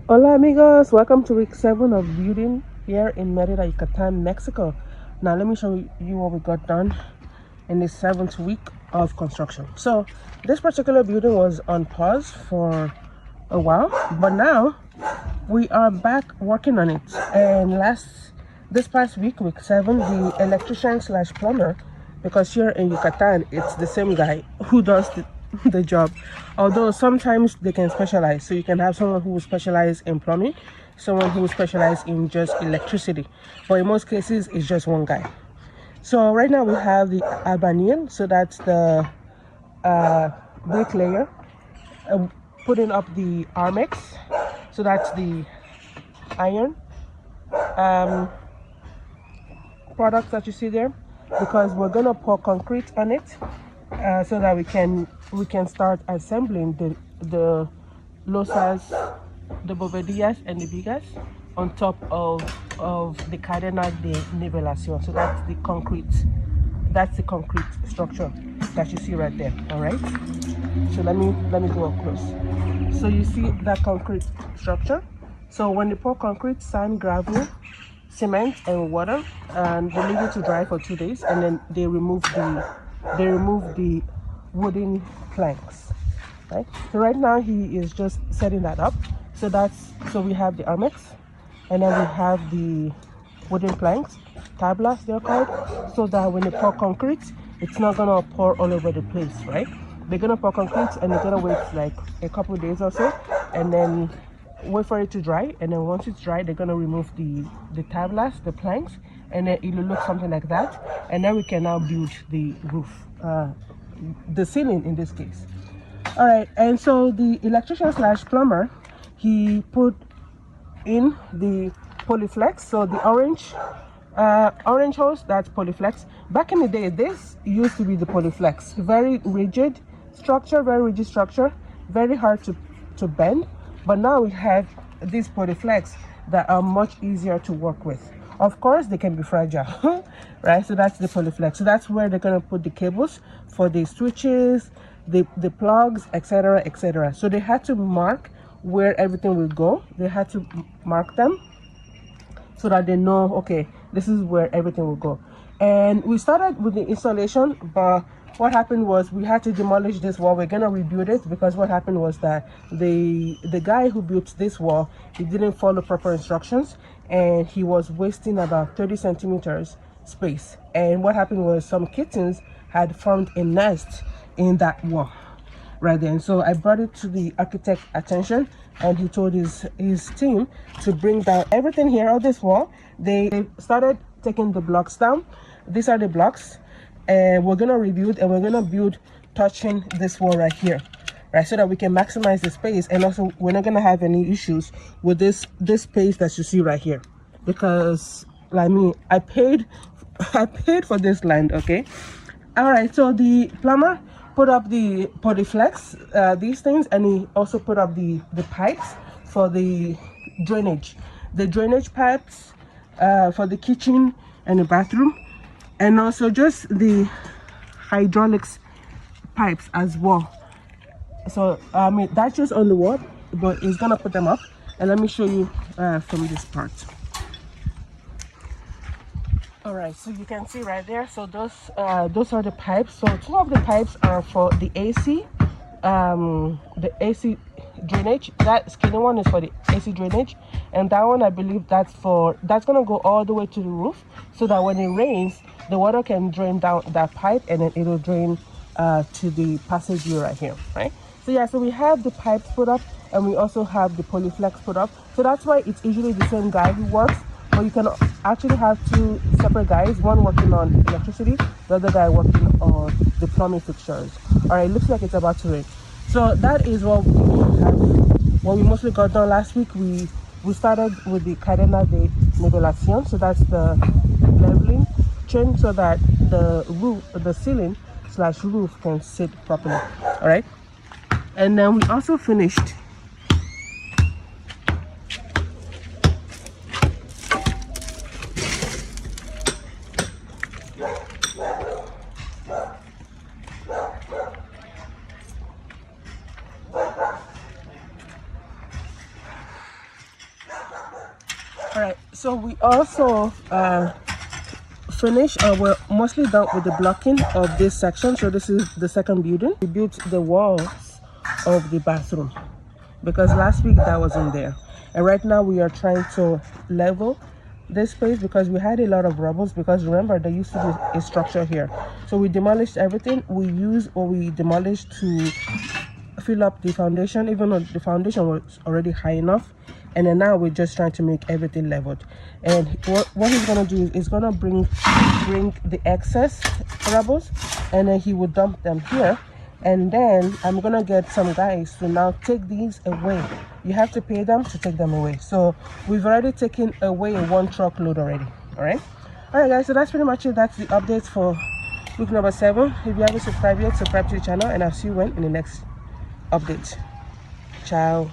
Hola amigos, welcome to week 7 of building here in Merida, Yucatan, Mexico. Now let me show you what we got done in the 7th week of construction. So this particular building was on pause for a while, but now we are back working on it. And this past week, week 7, the electrician slash plumber, because here in Yucatan it's the same guy who does the job, although sometimes they can specialize. So you can have someone who will specialize in plumbing, someone who will specialize in just electricity, but in most cases it's just one guy. So right now we have the albañil, so that's the bricklayer, uh, putting up the armex, so that's the iron products that you see there, because we're gonna pour concrete on it, so that we can start assembling the losas, the bovedillas and the vigas on top of the cadena de nivelación. So that's the concrete structure that you see right there. All right, so let me go up close. So you see that concrete structure. So when they pour concrete, sand, gravel, cement and water, and they leave it to dry for 2 days, and then they remove the wooden planks, right? So right now he is just setting that up. So we have the armex, and then we have the wooden planks, tablas they're called, so that when they pour concrete, it's not gonna pour all over the place, right? They're gonna pour concrete and they're gonna wait like a couple of days or so, and then wait for it to dry. And then once it's dry, they're gonna remove the tablas, the planks, and then it'll look something like that. And then we can now build the roof, the ceiling in this case. All right, and so the electrician slash plumber, he put in the polyflex. So the orange hose, that's polyflex. Back in the day, this used to be the polyflex. Very rigid structure, very hard to bend. But now we have these polyflex that are much easier to work with. Of course, they can be fragile, right? So that's the polyflex. So that's where they're gonna put the cables for the switches, the plugs, etc., etc. So they had to mark where everything will go. They had to mark them so that they know, okay, this is where everything will go. And we started with the installation, but what happened was we had to demolish this wall. We're gonna rebuild it, because what happened was that the guy who built this wall, he didn't follow proper instructions, and he was wasting about 30 centimeters space. And what happened was some kittens had formed a nest in that wall right there. And so I brought it to the architect attention, and he told his team to bring down everything here on this wall. They started taking the blocks down. These are the blocks, and we're gonna rebuild, and we're gonna build touching this wall right here, right, so that we can maximize the space. And also we're not gonna have any issues with this space that you see right here, because like me, I paid for this land. Okay. All right, so the plumber put up the polyflex, these things, and he also put up the pipes for the drainage pipes, for the kitchen and the bathroom, and also just the hydraulics pipes as well. So I mean, that's just on the wall, but he's gonna put them up. And let me show you from this part. All right, so you can see right there. So those are the pipes. So two of the pipes are for the AC drainage. That skinny one is for the AC drainage, and that one, I believe, that's gonna go all the way to the roof, so that when it rains, the water can drain down that pipe, and then it'll drain to the passageway right here, right? So yeah, so we have the pipes put up, and we also have the polyflex put up. So that's why it's usually the same guy who works, but you can actually have two separate guys, one working on electricity, the other guy working on the plumbing fixtures. All right, looks like it's about to rain. So that is what we mostly got done last week. We started with the cadena de nivelación, so that's the leveling chain, so that the ceiling slash roof can sit properly. All right, and then we also finished All right, so we also finished, we're mostly done with the blocking of this section. So this is the second building. We built the walls of the bathroom because last week that wasn't there, and right now we are trying to level this space because we had a lot of rubbles. Because remember, there used to be a structure here, so we demolished everything. We used what we demolished to fill up the foundation, even though the foundation was already high enough. And then now we're just trying to make everything leveled. And what he's gonna do is he's gonna bring the excess rubbles, and then he will dump them here. And then I'm gonna get some guys to now take these away. You have to pay them to take them away. So we've already taken away one truckload already. All right guys, so that's pretty much it. That's the updates for week number 7. If you haven't subscribed yet, subscribe to the channel, and I'll see you in the next update. Ciao.